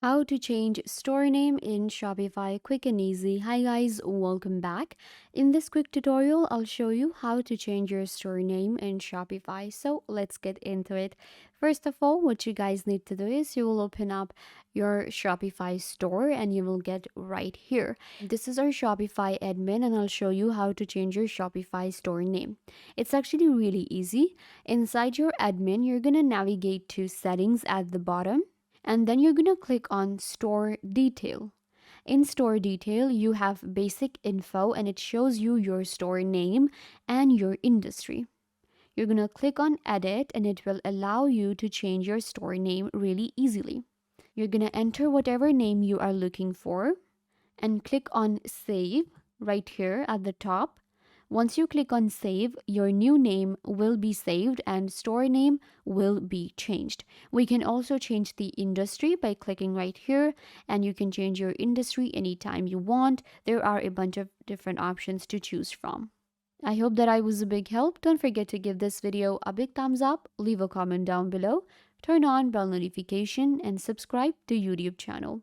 How to change store name in Shopify, quick and easy. Hi guys, welcome back. In this quick tutorial, I'll show you how to change your store name in Shopify. So let's get into it. First of all, what you guys need to do is you will open up your Shopify store and you will get right here. This is our Shopify admin and I'll show you how to change your Shopify store name. It's actually really easy. Inside your admin, you're going to navigate to settings at the bottom, and then you're going to click on store detail. In store detail, you have basic info and it shows you your store name and your industry. You're going to click on edit and it will allow you to change your store name really easily. You're going to enter whatever name you are looking for and click on save right here at the top. Once you click on save, your new name will be saved and store name will be changed. We can also change the industry by clicking right here, and you can change your industry anytime you want. There are a bunch of different options to choose from. I hope that I was a big help. Don't forget to give this video a big thumbs up, leave a comment down below, turn on bell notification, and subscribe to YouTube channel.